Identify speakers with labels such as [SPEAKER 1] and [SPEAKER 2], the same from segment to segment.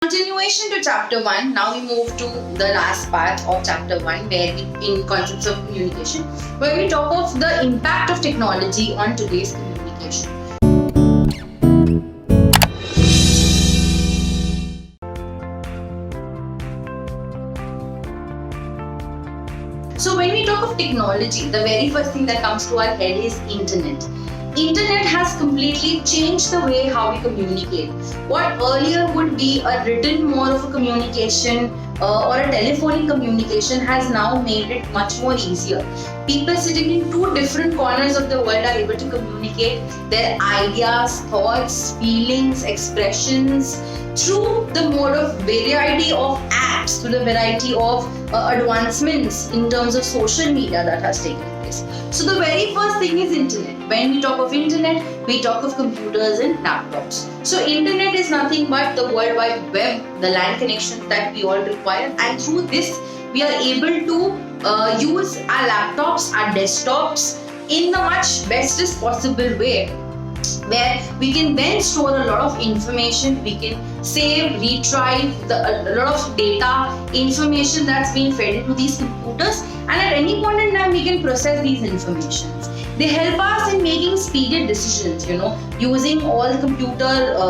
[SPEAKER 1] Continuation to chapter 1, now we move to the last part of chapter 1 where we in concepts of communication, where we talk of the impact of technology on today's communication. So when we talk of technology, the very first thing that comes to our head is internet. Internet has completely changed the way how we communicate. What earlier would be a written mode of a communication or a telephonic communication has now made it much more easier. People sitting in two different corners of the world are able to communicate their ideas, thoughts, feelings, expressions through the mode of variety of apps, through the variety of advancements in terms of social media that has taken place. So the very first thing is internet. When we talk of internet, we talk of computers and laptops. So internet is nothing but the World Wide Web, the LAN connections that we all require, and through this we are able to use our laptops, our desktops in the much bestest possible way, where we can then store a lot of information, we can save, retrieve a lot of data, information that's been fed into these computers, and at any point in time we can process these informations. They help us in making speeded decisions, using all the computer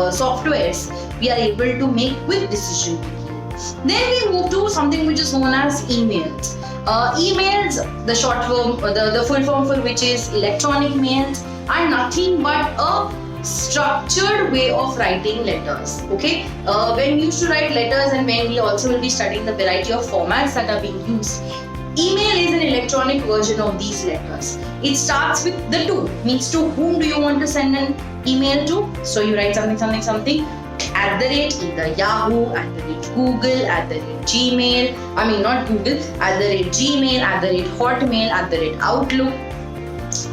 [SPEAKER 1] softwares, we are able to make quick decision making. Then we move to something which is known as emails. Emails, the short form, the full form for which is electronic mails, are nothing but a structured way of writing letters. Okay, when we used to write letters, and when we also will be studying the variety of formats that are being used, email is an electronic version of these letters. It starts with the to, means to whom do you want to send an email to. So you write something at the rate either Yahoo, at the rate Google, at the rate Gmail, not Google, at the rate Gmail, at the rate Hotmail, at the rate Outlook.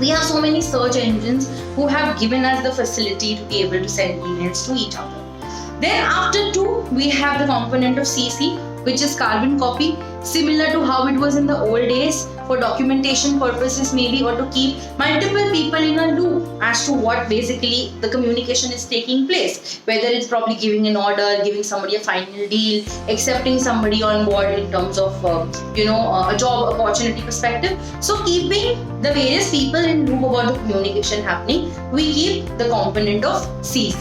[SPEAKER 1] We have so many search engines who have given us the facility to be able to send emails to each other. Then after to, we have the component of CC, which is carbon copy, similar to how it was in the old days for documentation purposes maybe, or to keep multiple people in a loop as to what basically the communication is taking place, whether it's probably giving an order, giving somebody a final deal, accepting somebody on board in terms of a job opportunity perspective. So keeping the various people in loop about the communication happening, we keep the component of CC.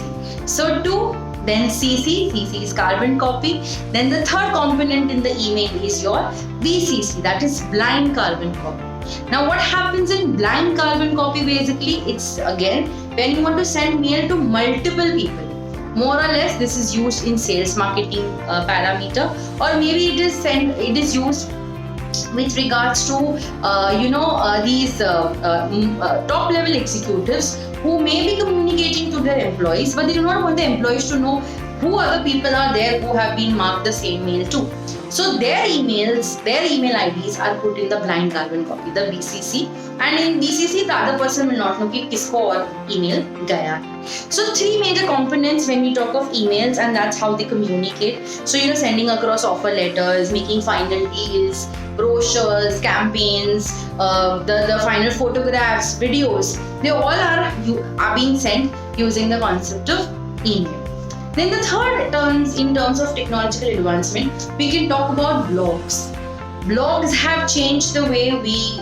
[SPEAKER 1] So to, then CC is carbon copy. Then the third component in the email is your BCC, that is blind carbon copy. Now what happens in blind carbon copy, basically it's again when you want to send mail to multiple people. More or less this is used in sales marketing parameter, or maybe it is used with regards to these top level executives who may be communicating to their employees, but they do not want the employees to know who other people are there who have been marked the same mail to. So their email IDs are put in the blind carbon copy, the BCC, and in BCC the other person will not know कि किसको और email गया है. So three major components when we talk of emails, and that's how they communicate. So sending across offer letters, making final deals, brochures, campaigns, the final photographs, videos, they all are being sent using the concept of email. Then the third terms in terms of technological advancement, we can talk about blogs. Blogs have changed the way we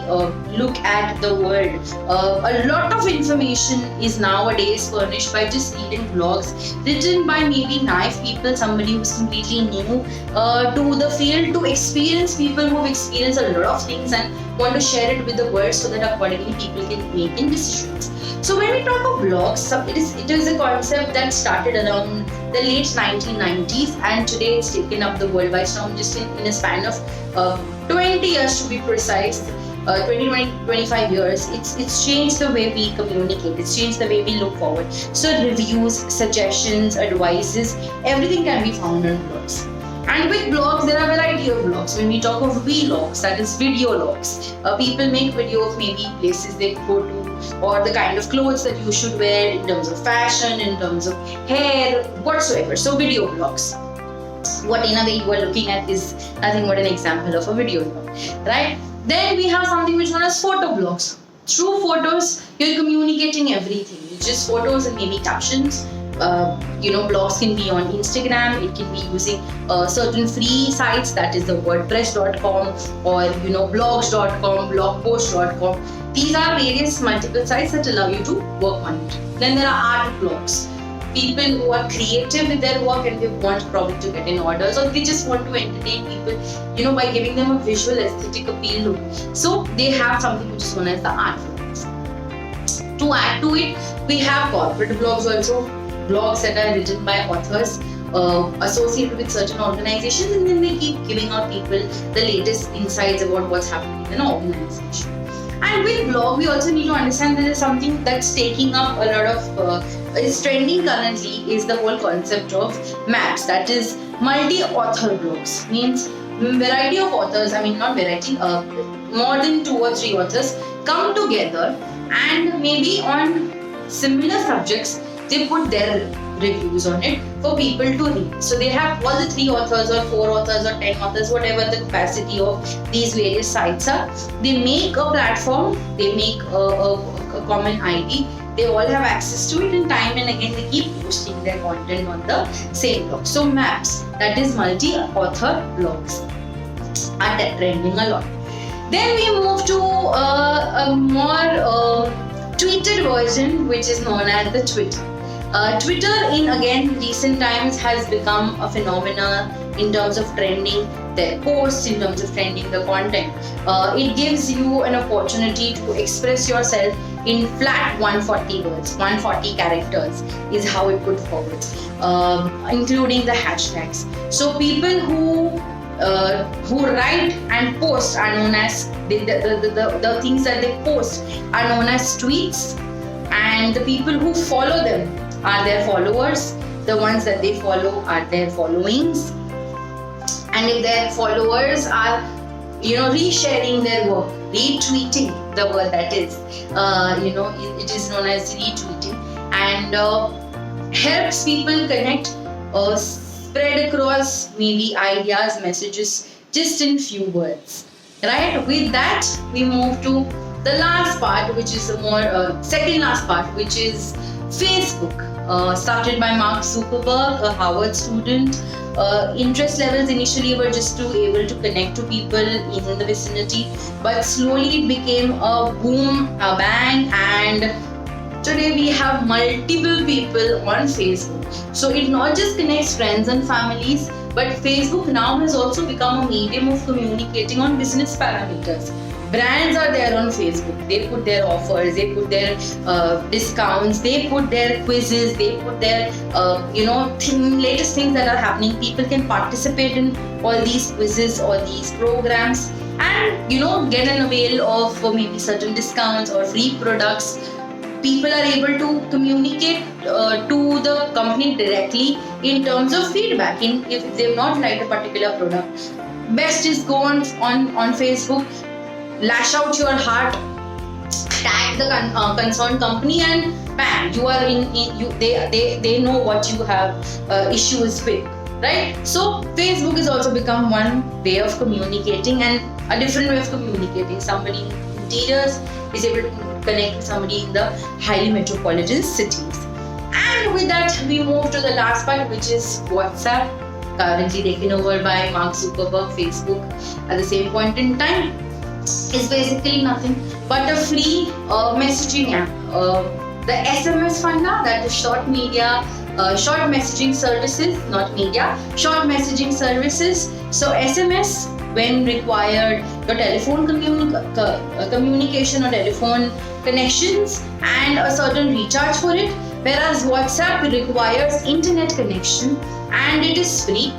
[SPEAKER 1] look at the world. A lot of information is nowadays furnished by just reading blogs written by maybe naive people, somebody who's completely new to the field, to experienced people who've experienced a lot of things and want to share it with the world so that accordingly people can make decisions. So when we talk of blogs, it is a concept that started around the late 1990s, and today it's taken up the worldwide storm just in a span of 20 years to be precise. 25 years, it's changed the way we communicate, it's changed the way we look forward. So reviews, suggestions, advices, everything can be found on blogs. And with blogs, there are a variety of blogs. When we talk of vlogs, that is video logs, people make video of maybe places they go to, or the kind of clothes that you should wear in terms of fashion, in terms of hair, whatsoever. So video blogs. What in a way you are looking at is nothing but an example of a video blog, right? Then we have something which is known as Photoblocks. Through photos, you're communicating everything. It's just photos and maybe captions. blogs can be on Instagram. It can be using certain free sites, that is the wordpress.com or blogs.com, blogpost.com. These are various multiple sites that allow you to work on it. Then there are art blogs. People who are creative with their work and they want probably to get in orders, or they just want to entertain people, by giving them a visual aesthetic appeal look. So they have something which is known as the art blogs. To add to it, we have corporate blogs also, blogs that are written by authors associated with certain organizations, and then they keep giving out people the latest insights about what's happening in an organization. And with blog, we also need to understand that there is something that's taking up a lot of, is trending currently, is the whole concept of maps, that is multi-author blogs. Means variety of authors, not variety, more than 2 or 3 authors come together and maybe on similar subjects, they put their reviews on it for people to read. So they have all the 3 authors or 4 authors or 10 authors, whatever the capacity of these various sites are. They make a platform, they make a common ID, they all have access to it, and time and again they keep posting their content on the same blog. So maps, that is multi-author blogs, are trending a lot. Then we move to a more tweeted version, which is known as the Twitter. Twitter in recent times has become a phenomenon in terms of trending their posts, in terms of trending the content. It gives you an opportunity to express yourself in flat 140 words, 140 characters is how it put forward, including the hashtags. So people who write and post are known as the things that they post are known as tweets, and the people who follow them are their followers. The ones that they follow are their followings, and if their followers are resharing their work, retweeting the word, that is it is known as retweeting, and helps people connect, spread across maybe ideas, messages, just in few words, right? With that, we move to the last part, which is the more second last part, which is Facebook. Started by Mark Zuckerberg, a Harvard student. Interest levels initially were just to able to connect to people in the vicinity, but slowly it became a boom, a bang, and today we have multiple people on Facebook. So it not just connects friends and families, but Facebook now has also become a medium of communicating on business parameters. Brands are there on Facebook. They put their offers, they put their discounts, they put their quizzes, they put their latest things that are happening. People can participate in all these quizzes or these programs, and get an avail of maybe certain discounts or free products. People are able to communicate to the company directly in terms of feedback. If they've not liked a particular product, best is go on Facebook, lash out your heart, tag the concerned company, and bam, you are they know what you have issues with, right? So Facebook has also become one way of communicating, and a different way of communicating. Somebody in interiors is able to connect with somebody in the highly metropolitan cities. And with that, we move to the last part, which is WhatsApp, currently taken over by Mark Zuckerberg. Facebook at the same point in time is basically nothing but a free messaging app. The SMS funda, that is short messaging services, not media, short messaging services. So SMS, when required, your telephone communication or telephone connections and a certain recharge for it, whereas WhatsApp requires internet connection and it is free.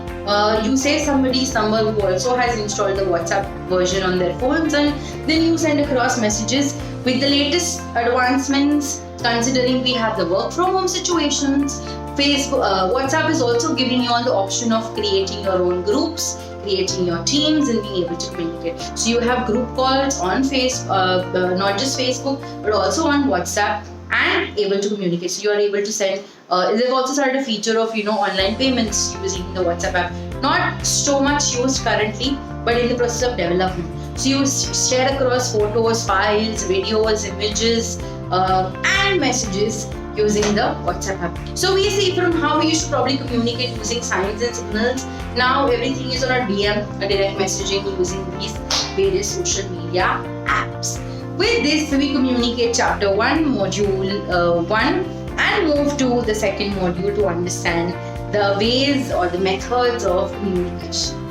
[SPEAKER 1] You say somebody's number who also has installed the WhatsApp version on their phones, and then you send across messages. With the latest advancements, considering we have the work from home situations, WhatsApp is also giving you all the option of creating your own groups, creating your teams, and being able to communicate. So you have group calls on not just Facebook, but also on WhatsApp, and able to communicate. So you are able to send. They've also started a feature of online payments using the WhatsApp app. Not so much used currently, but in the process of development. So you share across photos, files, videos, images, and messages using the WhatsApp app. So we see from how we used to probably communicate using signs and signals. Now everything is on a DM, a direct messaging using these various social media apps. With this, we communicate chapter 1, module 1, and move to the second module to understand the ways or the methods of communication.